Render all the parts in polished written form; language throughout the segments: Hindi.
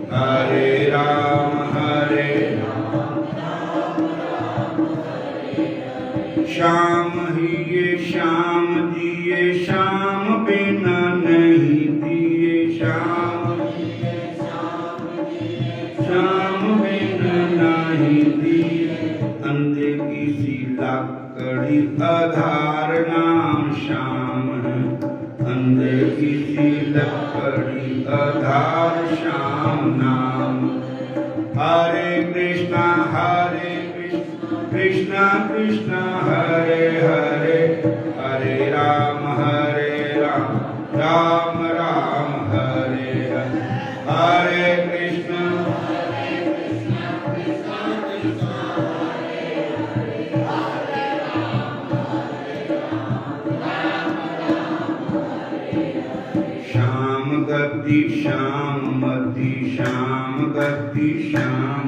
Hare Rama Hare Rama Shyam ही ये श्याम जी ये श्याम बिना नहीं दिए श्याम बिना नहीं दिए अंधे किसी लकड़ी आधार नाम श्याम है अंधे किसी लकड़ी आधार श्याम नाम हरे कृष्णा कृष्णा कृष्णा हरे हरे हरे राम राम राम हरे हरे हरे कृष्णा श्याम गति श्याम मति श्याम गति श्याम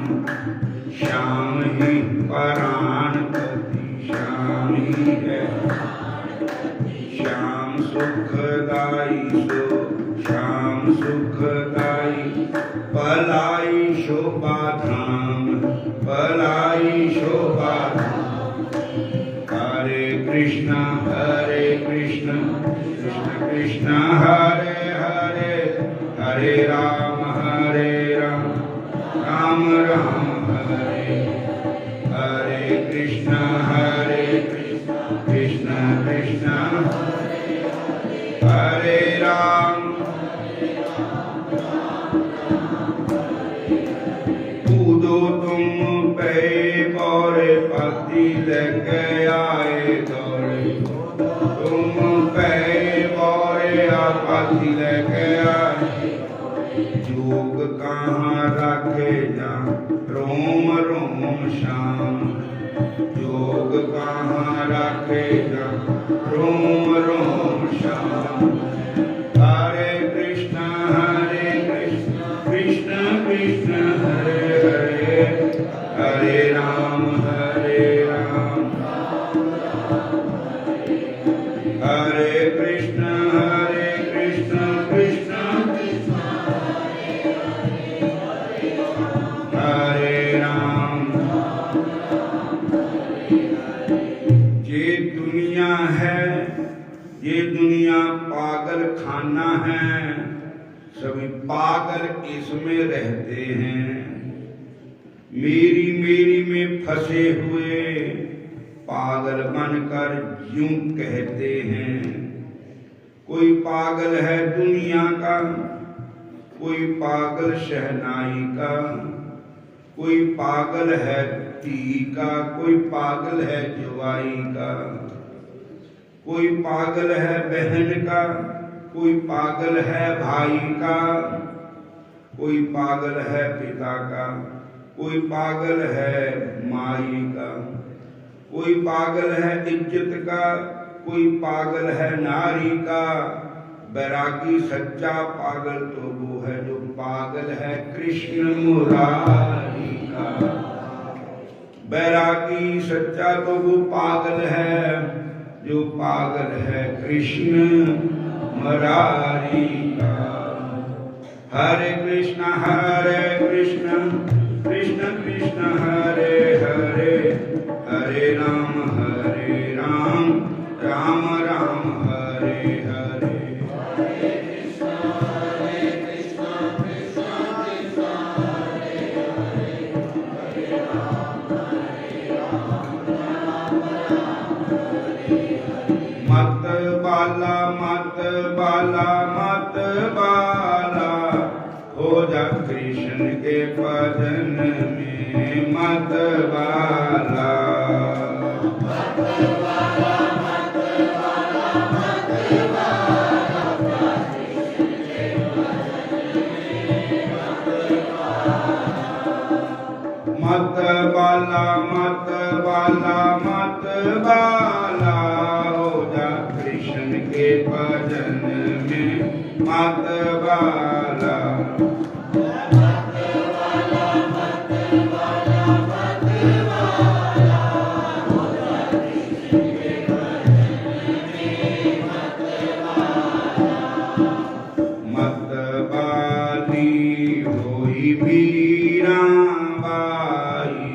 श्याम ही प्राण गति श्याम ही है श्याम सुखदाई सो श्याम सुखदाई पलाई शोभा धाम पलाई शोभा हरे कृष्णा कृष्ण कृष्ण हरे हरे हरे राम राम राम हरे हरे कृष्ण कृष्ण कृष्ण हरे राम कूदो तुम पे और पति लेके आए दौड़े तुम पे और पति लेके आए योग कहाँ रखे जा रोम रोम श्याम योग कहाँ रखे जा रोम रोम श्याम हरे कृष्ण कृष्ण कृष्ण हरे हरे हरे राम हरे कृष्ण कृष्ण हरे राम ये दुनिया है ये दुनिया पागल खाना है सभी पागल इसमें रहते हैं मेरी में फंसे हुए पागल बनकर यूं कहते हैं कोई पागल है दुनिया का कोई पागल शहनाई का कोई पागल है ती का कोई पागल है जुआई का कोई पागल है बहन का कोई पागल है भाई का कोई पागल है पिता का कोई पागल है माई का कोई पागल है इज्जत का कोई पागल है नारी का बैरागी सच्चा पागल तो वो है जो पागल है कृष्ण मुरारी का बैरागी सच्चा तो वो पागल है जो पागल है कृष्ण मुरारी का हरे कृष्ण कृष्ण कृष्ण हरे हरे हरे राम राम राम हरे हरे मत बाला हो जा कृष्ण के भजन में मत बाला हो जा कृष्ण के भजन में मत बाला मत बाली होई वीरा बाई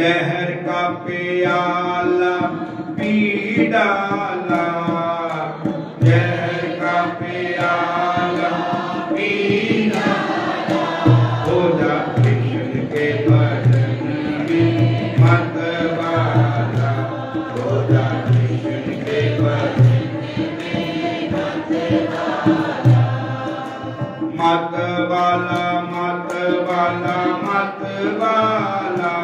जहर का प्याला पी डाला, जहर का प्याला पी डाला, हो जा कृष्ण के भजन में मतवाला, हो जा कृष्ण के भजन में मतवाला, मतवाला मतवाला मतवाला,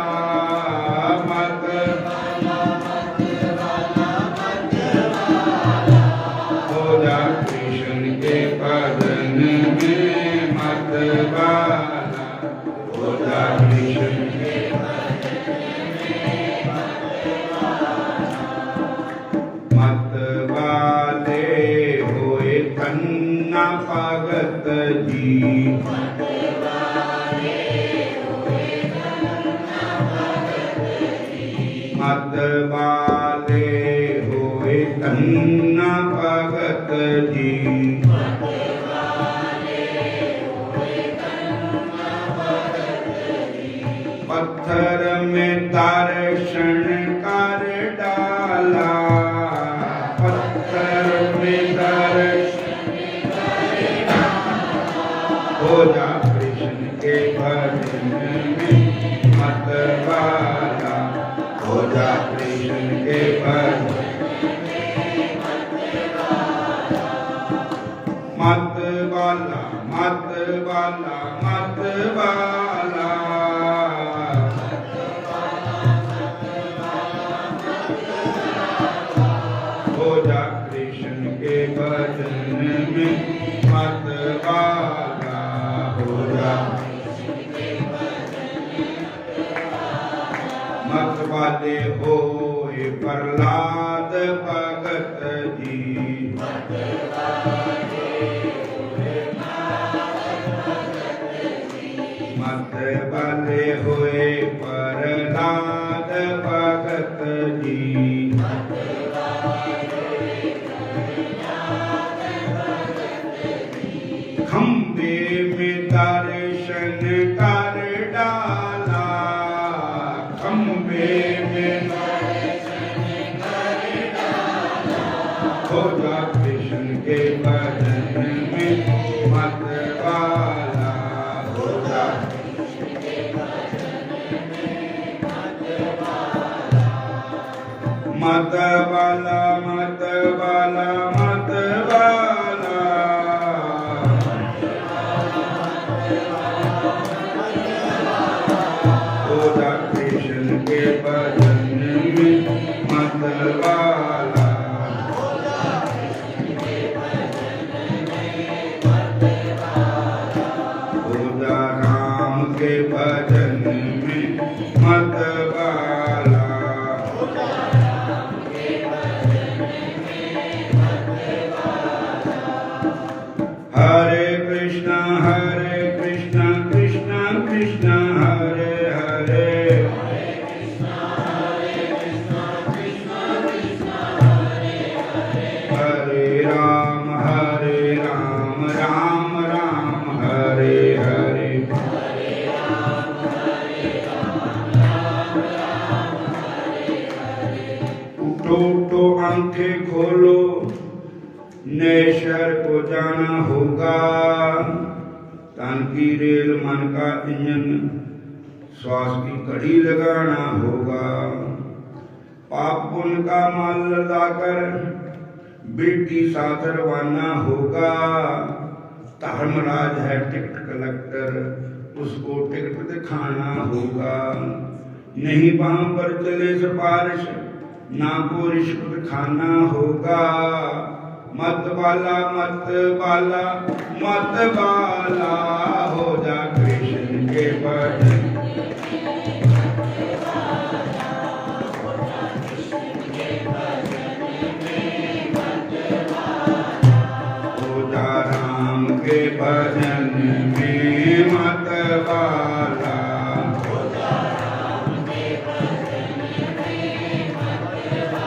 भगत जी, मतवाले होए कन्ना भगत जी, पत्थर में दर्शन कर डाला, पत्थर में दर्शन हो जा कृष्ण के भजन में मतवाला, हो जा कृष्ण के भजन मतवाला मतवाला मतवाला, हो जा कृष्ण के भजन में मतवाला, हो जा मतवाले होए प्रहलाद भगत जी, मतवाले होए प्रहलाद भगत जी, खंबे में दर्शन कर डाला, खंबे में दर्शन कर डाला, हो जा कृष्ण के भजन में मतवाला, हो जा कृष्ण के भजन में मतवाला, मतवाला मतवाला मतवाला, हो जा कृष्ण के भजन में मतवाला, हो जा कृष्ण के भजन में मतवाला, हो जा राम के भजन में मतवाला, हो जा राम के भजन में मतवाला, हरे कृष्णा कृष्णा कृष्णा हरे हरे, हरे राम राम राम हरे हरे, उठो उठो आंखें खोलो, नए शहर को जाना होगा, तन की रेल मन का इंजन, श्वास की कड़ी लगाना होगा, पाप पुण्य का माल लदाकर बेटी साथ रवाना होगा, धर्मराज है टिकट कलेक्टर, उसको टिकट दिखाना होगा, नहीं पांव पर चले सिफारिश, ना को रिश्वत खाना होगा, मतवाला मतवाला मतवाला, हो जा कृष्ण के भजन, हो जा राम के भजन में मतवाला, हो जा राम के भजन में मतवाला,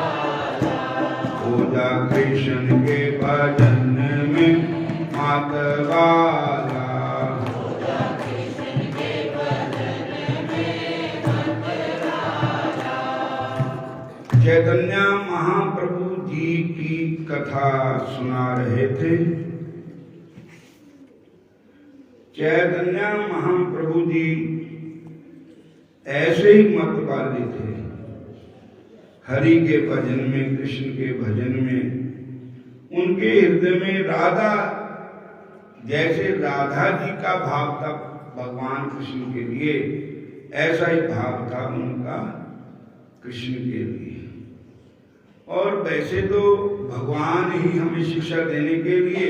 हो जा कृष्ण के भजन में मतवाला, हो जा कृष्ण के भजन में मतवाला। चैतन्य महाप्रभु जी की कथा सुना रहे थे। चैतन्य महाप्रभु जी ऐसे ही मत वाले थे। हरि के भजन में, कृष्ण के भजन में, उनके हृदय में राधा, जैसे राधा जी का भाव था भगवान कृष्ण के लिए, ऐसा ही भाव था उनका कृष्ण के लिए। और वैसे तो भगवान ही हमें शिक्षा देने के लिए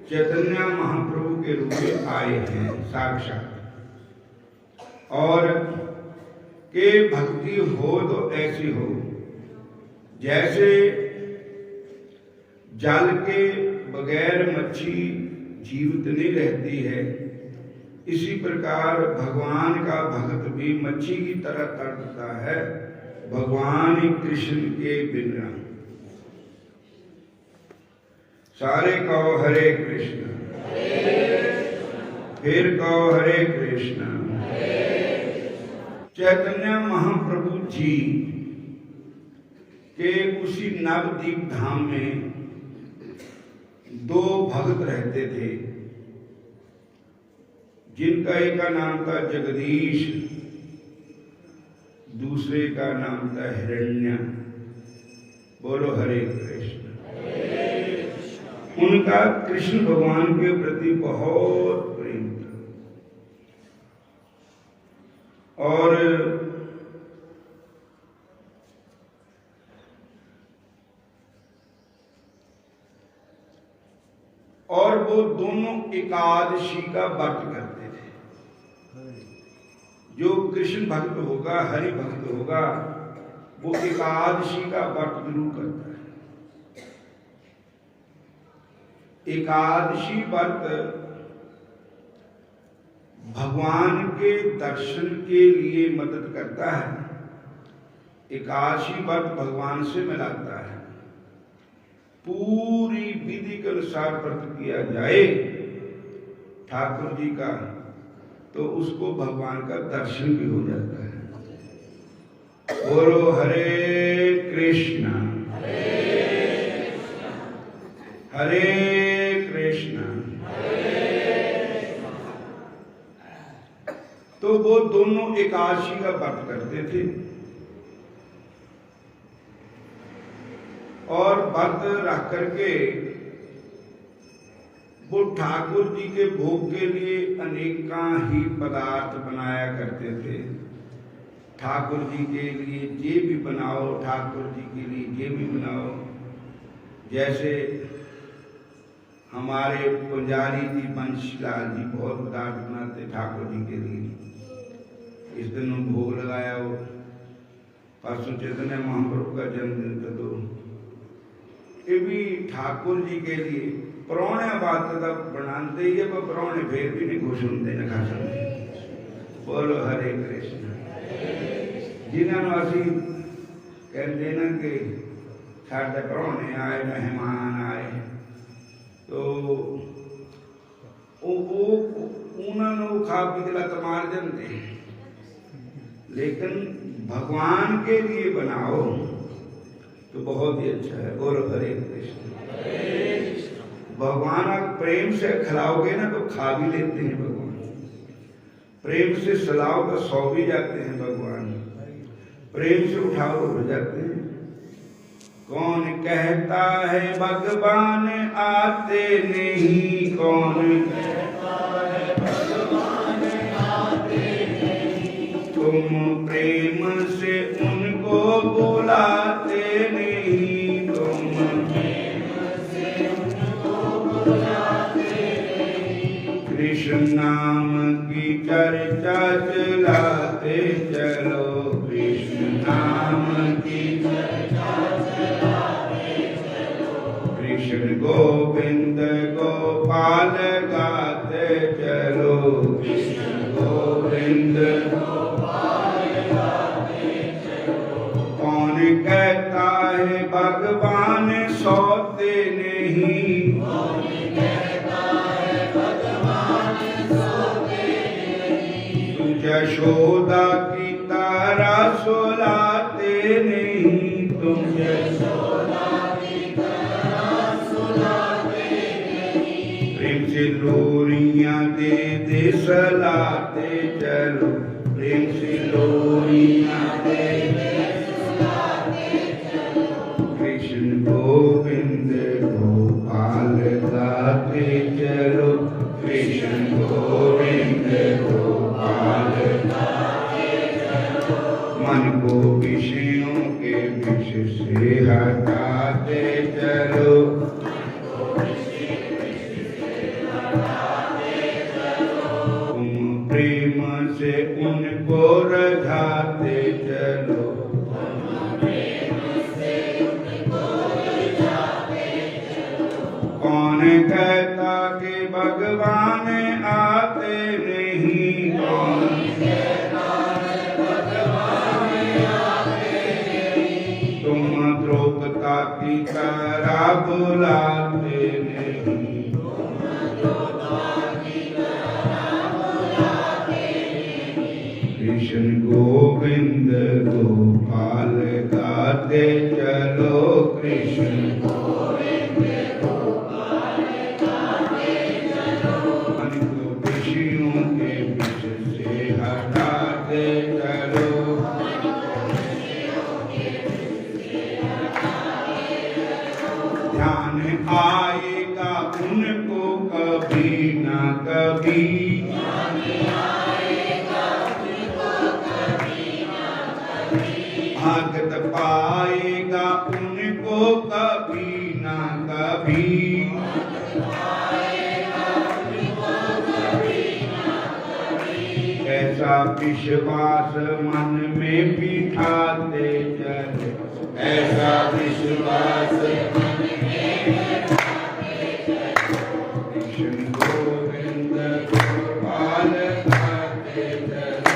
चैतन्य महाप्रभु के रूप में आए हैं साक्षात। और के भक्ति हो तो ऐसी हो जैसे जल के बगैर मच्छी जीवित नहीं रहती है, इसी प्रकार भगवान का भक्त भी मच्छी की तरह तड़पता है भगवान कृष्ण के बिना। सारे कहो हरे कृष्ण, फिर कहो हरे कृष्ण। चैतन्य महाप्रभु जी के उसी नवदीप धाम में दो भक्त रहते थे, जिनका एक का नाम था जगदीश, दूसरे का नाम था हिरण्य। बोलो हरे कृष्ण। उनका कृष्ण भगवान के प्रति बहुत प्रेम था। और वो दोनों एकादशी का व्रत करते थे। जो कृष्ण भक्त होगा, हरि भक्त होगा, वो एकादशी का व्रत जरूर करता है। एकादशी व्रत भगवान के दर्शन के लिए मदद करता है। एकादशी व्रत भगवान से मिलाता है। पूरी विधि के अनुसार व्रत किया जाए ठाकुर जी का, तो उसको भगवान का दर्शन भी हो जाता है। बोलो हरे कृष्ण, हरे कृष्ण। तो वो दोनों एकादशी का व्रत करते थे और व्रत रख करके वो ठाकुर जी के भोग के लिए अनेका ही पदार्थ बनाया करते थे। ठाकुर जी के लिए ये भी बनाओ, ठाकुर जी के लिए ये भी बनाओ। जैसे हमारे पुजारी जी बंशीलाल जी बहुत पदार्थ बनाते ठाकुर जी के लिए। इस दिन उन भोग लगाया हो। परसों चैतन्य महाप्रभु का जन्मदिन था, तो ये भी ठाकुर जी के लिए परौने बात तब बनाते ही है, पर परौने फिर भी नहीं खुश होते न खा सकते। बोलो हरे कृष्ण। जिन्होंने असी कहते ना कि साढ़े परौने आए, मेहमान आए, तो उन्होंने खा पी के लत मार देते। लेकिन भगवान के लिए बनाओ तो बहुत ही अच्छा है। बोलो हरे कृष्ण। भगवान आप प्रेम से खिलाओगे ना तो खा भी लेते हैं भगवान। प्रेम से सलाओ तो सो भी जाते हैं भगवान। प्रेम से उठाओ तो हो जाते हैं। कौन कहता है भगवान आते नहीं, कौन कहता है भगवान आते नहीं। तुम प्रेम से उनको बुलाते नहीं, तुम प्रेम से उनको बुलाते नहीं। कृष्ण नाम की चर्चा चलाते चलो, कृष्ण नाम की चर्चा चलाते चलो। कृष्ण गोविंद गोपाल गाते चलो, कृष्ण गोविंद गोपाल गाते चलो। कौन कहता है भगवान सोते नहीं, कौन कहता है भगवान सोते नहीं। यशोदा की तारा सुलाते नहीं, लोरियां दे दे सलाते चलो, प्रेम से लोरियां दे दे सलाते चलो। कृष्ण गोविंद गोपाल गाते चलो, कृष्ण गोविंद गोपाल गाते चलो। मन को विषयों के विष से हटाते चलो, तुम प्रेम से उनको रझाते चलो, कौन कहता कि भगवान आते नहीं, कौन कहता भगवान आते नहीं। तुम द्रौपदा की तरह बुलाते नहीं, कृष्ण गोविंद गोपाल गाते चलो, कृष्ण गोविंद गोपाल गाते चलो। मन को विषयों के विष से हटाते चलो, ध्यान आएगा उनको कभी ना कभी, भगत पाएगा उनको कभी ना कभी, ऐसा विश्वास मन में बिठाते चले, ऐसा विश्वास मन में बिठाते चले। कृष्ण गोविंद गोपाल गाते चलो,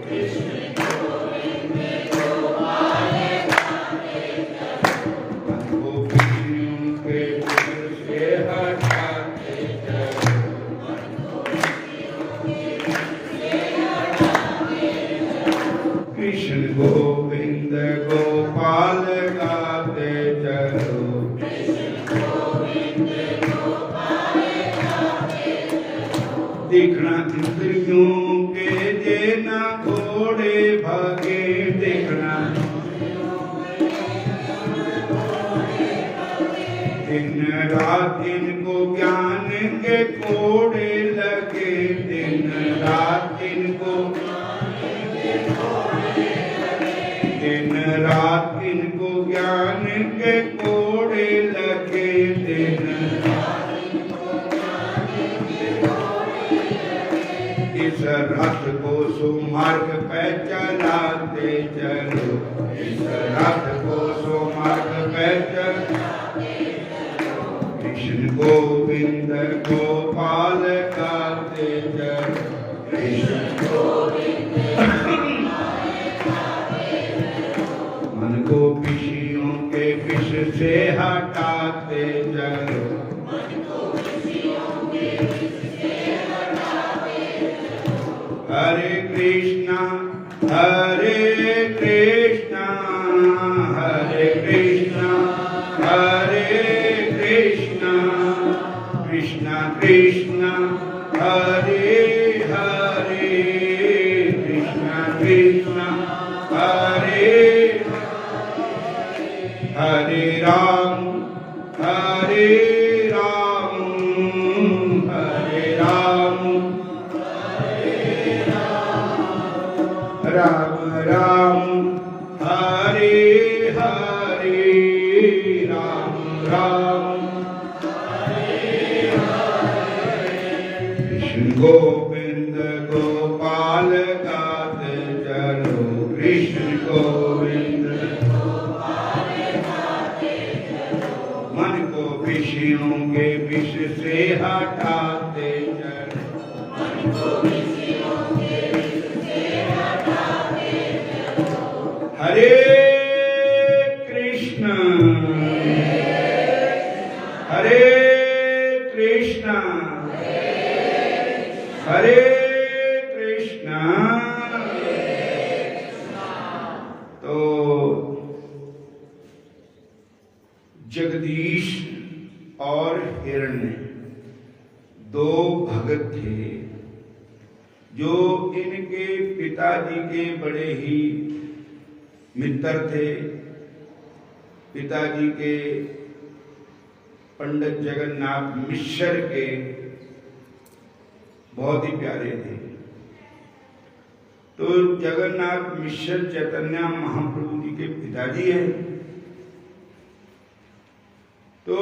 कृष्ण गोविंद गोपाल गाते चलो। मन को विषयों के विष से हटाते चलो, कृष्ण गोविंद गोपाल गाते चलो, देखना इंद्रियों के देना घोड़े भागे, देखना दिन रात इनको ज्ञान के कोड़े लगे, दिन रात इनको, दिन रात इनको ज्ञान के कोड़े लगे, दिन इस रथ को सुमार्ग पे चलाते चलो, इस रथ को सुमार्ग पे चलाते चलो। कृष्ण गोविंद गोपाल गाते चलो, कृष्ण गोविंद मन को विषयों के विष से हटाते चलो, हरे कृष्णा हरे कृष्णा, हरे कृष्णा हरे कृष्णा, कृष्णा कृष्णा हरे हरे, कृष्णा कृष्णा हरे हरे राम हरे राम, हरे राम राम राम हरे हरे, राम राम हरे हरे। कृष्ण गोविंद गोपाल गाते चलो, कृष्ण गोविंद गोपाल गाते चलो। मन को विषयों के विष से हटाते चलो, मन को विषयों के विष से हटाते चलो। हरे कृष्ण हरे कृष्ण हरे कृष्ण। तो जगदीश और हिरण्य दो भगत थे। थे, जो इनके पिताजी के बड़े ही मित्र थे। पिताजी के पंडित जगन्नाथ मिश्र के बहुत ही प्यारे थे। तो जगन्नाथ मिश्र चैतन्य महाप्रभु जी के पिताजी हैं। तो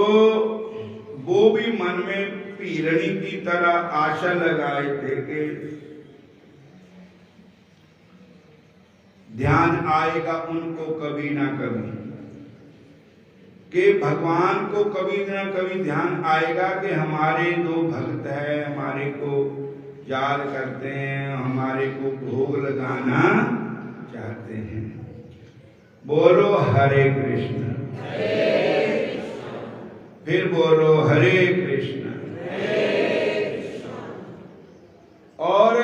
वो भी मन में पीरणी की तरह आशा लगाए थे कि ध्यान आएगा उनको कभी ना कभी, कि भगवान को कभी ना कभी ध्यान आएगा कि हमारे दो भक्त हैं, हमारे को याद करते हैं, हमारे को भोग लगाना चाहते हैं। बोलो हरे कृष्ण, फिर बोलो हरे कृष्ण। और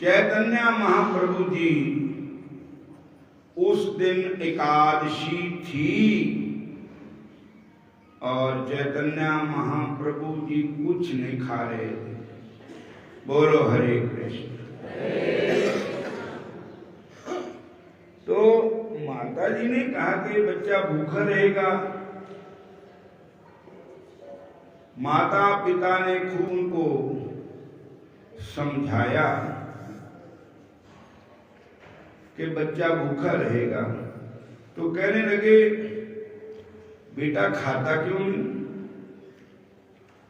चैतन्य महाप्रभु जी उस दिन एकादशी थी और चैतन्य महाप्रभु जी कुछ नहीं खा रहे थे। बोलो हरे कृष्ण। तो माता जी ने कहा कि बच्चा भूखा रहेगा। माता पिता ने खूब उनको समझाया कि बच्चा भूखा रहेगा। तो कहने लगे बेटा खाता क्यों नहीं?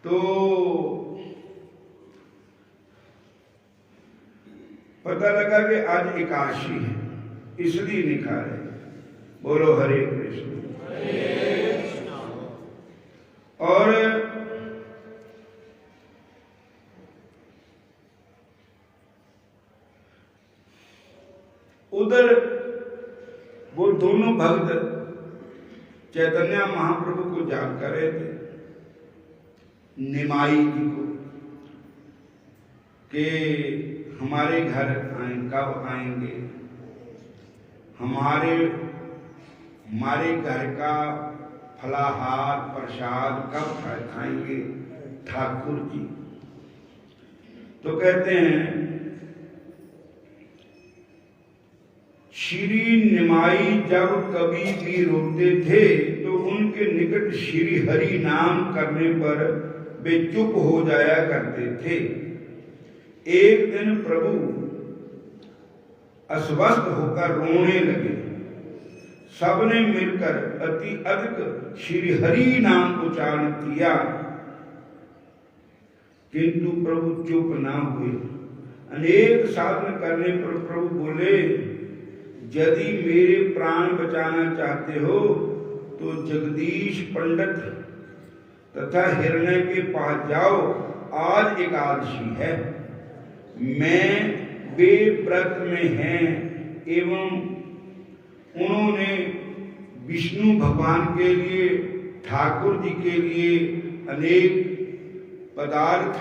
तो पता लगा कि आज एकादशी है, इसलिए नहीं खा रहे। बोलो हरे कृष्ण। और उधर वो दोनों भक्त चैतन्य महाप्रभु को याद कर रहे थे, निमाई जी को, कि हमारे घर कब आएंगे, हमारे घर का फलाहार प्रसाद कब खाएंगे ठाकुर जी। तो कहते हैं श्री निमाई जब कभी भी रोते थे तो उनके निकट श्री हरि नाम करने पर वे चुप हो जाया करते थे। एक दिन प्रभु अस्वस्थ होकर रोने लगे। सबने मिलकर अति अधिक श्री हरि नाम उच्चारण किया, किंतु प्रभु चुप ना हुए। अनेक साधन करने पर प्रभु बोले, यदि मेरे प्राण बचाना चाहते हो तो जगदीश पंडित तथा हिरण्य के पास जाओ, आज एकादशी है। मैं वे व्रत में हैं एवं उन्होंने विष्णु भगवान के लिए, ठाकुर जी के लिए अनेक पदार्थ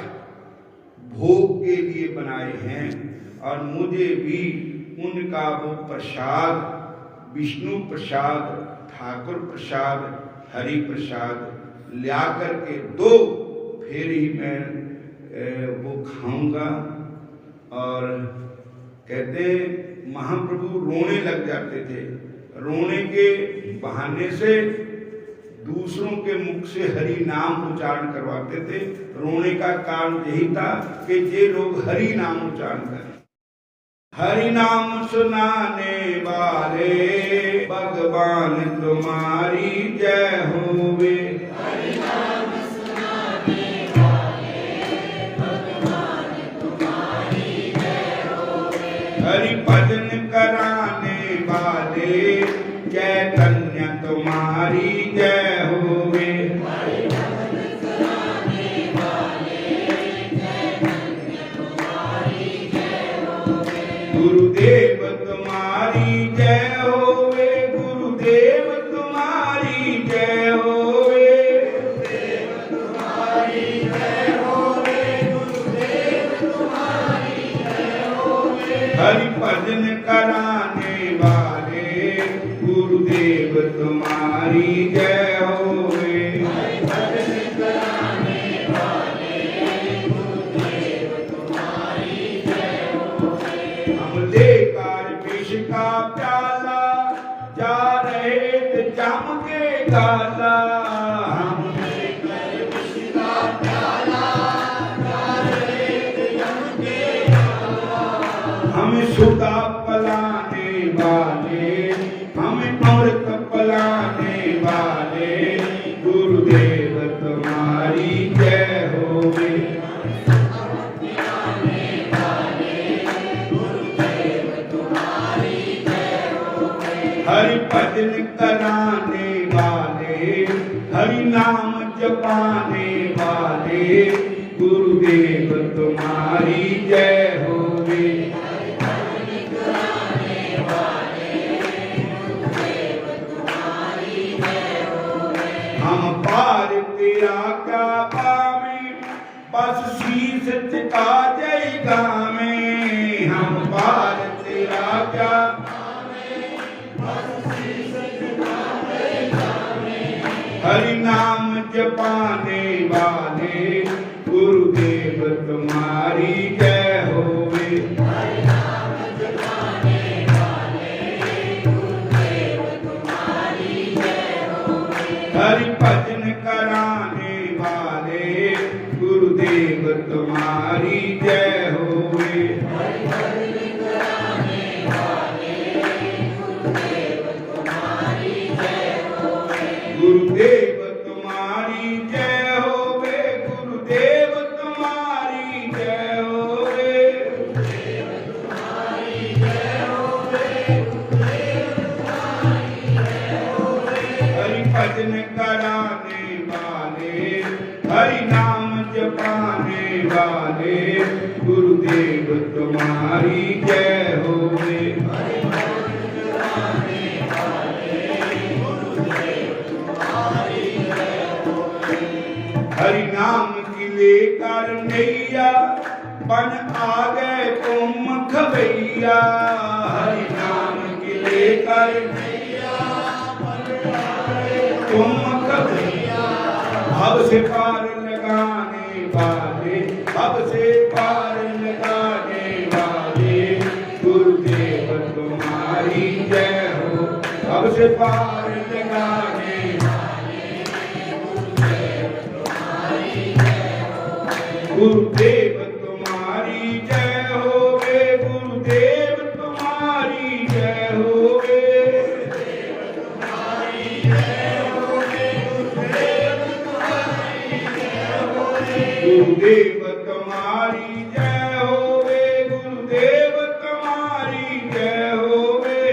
भोग के लिए बनाए हैं और मुझे भी उनका वो प्रसाद, विष्णु प्रसाद, ठाकुर प्रसाद, हरि प्रसाद ला करके दो, फिर ही मैं वो खाऊंगा। और कहते महाप्रभु रोने लग जाते थे। रोने के बहाने से दूसरों के मुख से हरि नाम उच्चारण करवाते थे। रोने का कारण यही था कि ये लोग हरि नाम उच्चारण करें। हरि नाम सुनाने वाले भगवान तुम्हारी जय होवे। हरि नाम सुनाने वाले भगवान तुम्हारी जय होवे। हरि भजन कराने वाले चैतन्य तुम्हारी जय होवे। हरि भजन कराने वाले चैतन्य तुम्हारी जय होवे। गुरुदेव तुम्हारी जय होवे, गुरुदेव तुम्हारी जय होवे। गुरुदेव तुम्हारी जय होवे, गुरुदेव तुम्हारी जय होवे। हरि भजन कराने वाले गुरुदेव तुम्हारी जय होवे। हरि भजन सुधा पलाने वाले, हमें अमृत पलाने वाले, गुरुदेव तुम्हारी जय होवे। हरि भजन कराने वाले, हरि नाम जपाने वाले, गुरुदेव तुम्हारी जय होवे। हम पार तेरा क्या पावे, बस शीश झुका जय गावे। हम पार तेरा क्या हरि नाम जपाने वाले, गुरुदेव तुम्हारी जय होवे। हरि नाम जपाने वाले, गुरुदेव तुम्हारी जय होवे। हरि भजन कराने वाले, गुरुदेव तुम्हारी जय होवे। हरि भजन कराने वाले, गुरुदेव तुम्हारी जय होवे। गुरुदेव तुम्हारी जय होवे, गुरुदेव तुम्हारी जय होवे। गुरुदेव तुम्हारी जय होवे, गुरुदेव तुम्हारी जय होवे। हरि भजन कराने वाले, हरि नाम जपाने वाले, गुरुदेव तुम्हारी जय होवे। हरि भजन कराने वाले, गुरुदेव तुम्हारी जय होवे। हरि नाम की लेकर नैया, बन आ गए तुम खबैया। हरि नाम की लेकर नैया, बन आ गए तुम खबैया। भव से पार लगाने वाले, भव से पार लगाने वाले, गुरुदेव तुम्हारी जय हो। भव से पार लगाने वाले, गुरुदेव तुम्हारी जय हो। गुरुदेव तुम्हारी जय होवे, गुरुदेव तुम्हारी जय होवे। गुरुदेव तुम्हारी जय होवे, गुरुदेव तुम्हारी जय होवे। गुरुदेव तुम्हारी जय होवे, गुरुदेव तुम्हारी जय होवे।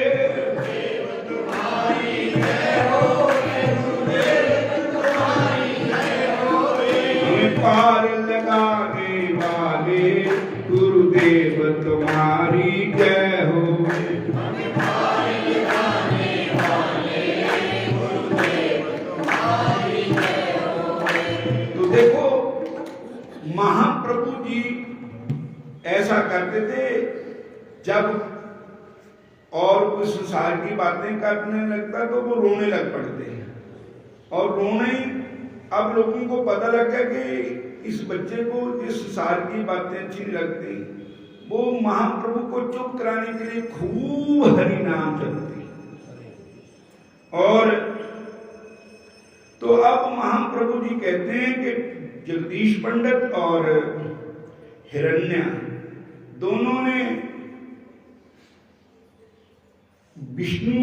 गुरुदेव तुम्हारी जय होवे, गुरुदेव तुम्हारी जय होवे। हमें पार लगाने वाले, गुरुदेव तुम्हारी जय होवे। हमें पार लगाने वाले, गुरुदेव तुम्हारी जय होवे। तो देखो, महाप्रभु जी ऐसा करते थे, जब और कोई संसार की बातें करने लगता तो वो रोने लग पड़ते हैं। और रोने, अब लोगों को पता लगा कि इस बच्चे को इस संसार की बातें अच्छी नहीं लगती, वो महाप्रभु को चुप कराने के लिए खूब हरि नाम चलते। और तो अब महाप्रभु जी कहते हैं कि जगदीश पंडित और हिरण्या दोनों ने विष्णु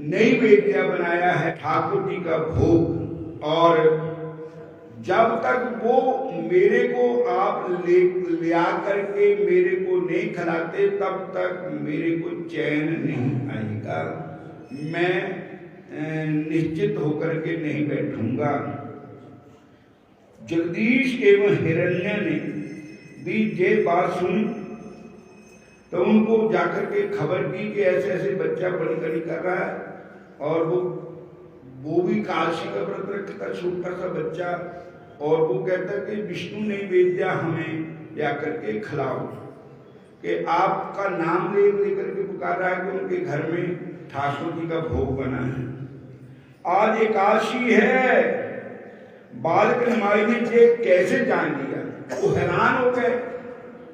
नैवेद्य बनाया है, ठाकुर जी का भोग। और जब तक वो मेरे को आप ले आकर के मेरे को नहीं खिलाते, तब तक मेरे को चैन नहीं आएगा। मैं निश्चित होकर के नहीं बैठूंगा। जगदीश एवं हिरण्य ने भी ये बात सुनी, तो उनको जाकर के खबर की कि ऐसे ऐसे बच्चा बड़ी कड़ी कर रहा है। और वो भी काशी का व्रत रखता, छोटा सा बच्चा। और वो कहता कि विष्णु नैवेद्य हमें जाकर के खिलाओ, कि आपका नाम लेकर के पुकार रहा है कि उनके घर में ठाकुर जी का भोग बना है। आज एकादशी है। बालक निमाई ने ये कैसे जान लिया, वो हैरान हो गए।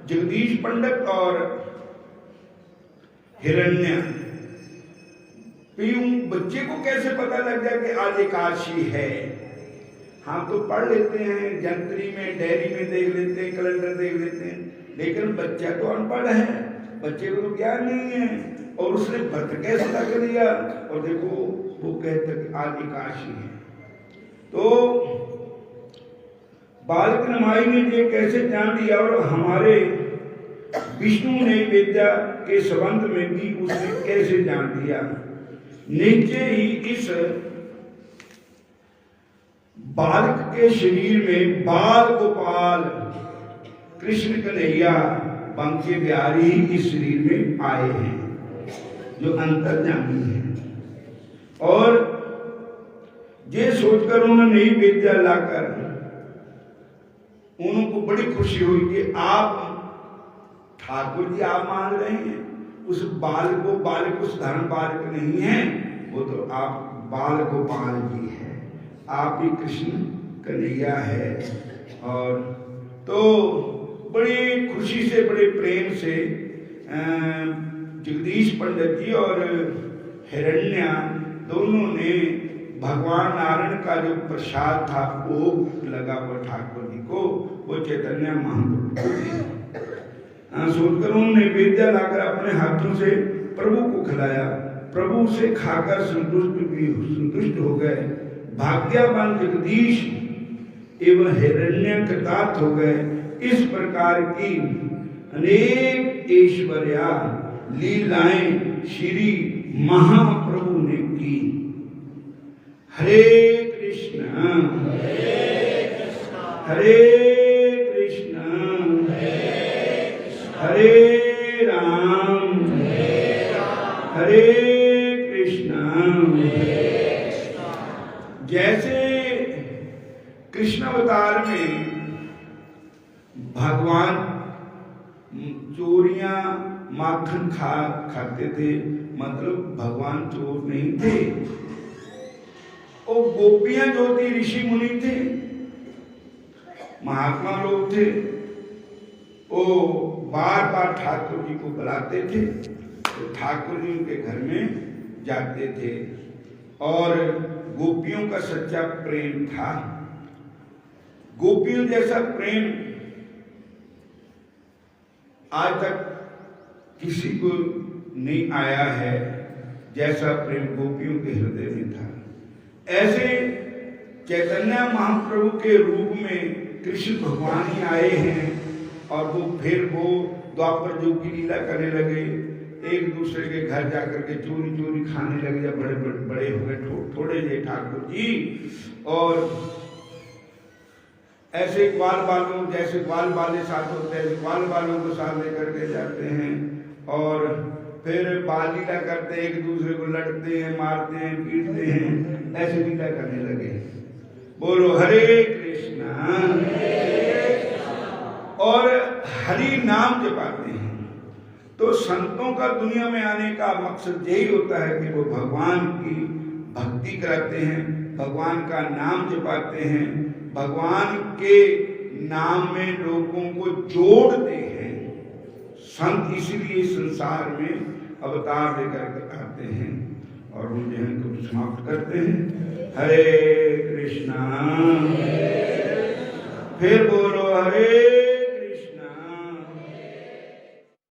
जगदीश पंडित और हिरण्य, बच्चे को कैसे पता लग जाए कि आज एकादशी है। हम तो पढ़ लेते हैं, जंतरी में, डायरी में देख लेते हैं, कैलेंडर देख लेते हैं, लेकिन बच्चा तो अनपढ़ है। बच्चे को तो ज्ञान नहीं है, और उसने व्रत कैसे लग लिया, और देखो वो कहते कि आज एकादशी है। तो बालक माई ने ये कैसे जान लिया, और हमारे विष्णु ने विद्या के संबंध में भी उसने कैसे जान लिया। नीचे ही इस बालक के शरीर में बाल गोपाल कृष्ण कन्हैया बंसी बिहारी इस शरीर में आए हैं, जो अंतर्यामी है। और ये सोचकर उन्होंने नई विद्या लाकर उनको बड़ी खुशी हुई कि आप ठाकुर जी आप मान रहे हैं उस बालक को, बालक उस धर्म बालक नहीं है, वो तो आप बाल गोपाल जी है, आप ही कृष्ण कन्हैया है। और तो बड़ी खुशी से, बड़े प्रेम से जगदीश पंडित जी और हिरण्या दोनों ने भगवान नारायण का जो प्रसाद था वो लगा हुआ ठाकुर जी को, वो चैतन्य महाप्रभु सोचकर उन्होंने विद्या लाकर अपने हाथों से प्रभु को खिलाया। प्रभु से खाकर संतुष्ट हो गए। भाग्यवान जगदीश एवं हिरण्य कृतार्थ हो गए। इस प्रकार की अनेक ऐश्वर्या लीलाएं श्री महाप्रभु ने की। हरे कृष्ण हरे कृष्ण हरे राम हरे कृष्ण। जैसे कृष्ण अवतार में भगवान चोरियां माखन खाते थे, मतलब भगवान चोर नहीं थे। वो गोपियां जो थी ऋषि मुनि थे, महात्मा लोग थे, वो बार बार ठाकुर जी को बुलाते थे, तो ठाकुर जी उनके घर में जाते थे। और गोपियों का सच्चा प्रेम था। गोपियों जैसा प्रेम आज तक किसी को नहीं आया है, जैसा प्रेम गोपियों के हृदय में था। ऐसे चैतन्य महाप्रभु के रूप में कृष्ण भगवान ही आए हैं, और वो द्वापर युग की लीला करने लगे। एक दूसरे के घर जाकर के चोरी चोरी खाने लगे, जब बड़े हो गए थोड़े जे ठाकुर जी। और ऐसे ग्वाल बालों, जैसे ग्वाल बाले साथ होते हैं, ग्वाल बालों को साथ लेकर के जाते हैं, और फिर बाल लीला करते हैं, एक दूसरे को लड़ते हैं, मारते हैं, पीटते हैं, ऐसे लीला करने लगे। बोलो हरे कृष्णा। और हरि नाम जपाते हैं। तो संतों का दुनिया में आने का मकसद यही होता है कि वो भगवान की भक्ति कराते हैं, भगवान का नाम जपाते हैं, भगवान के नाम में लोगों को जोड़ते हैं। संत इसीलिए संसार में अवतार लेकर के आते हैं। और उन जहन को समाप्त करते हैं। हरे कृष्णा। फिर बोलो हरे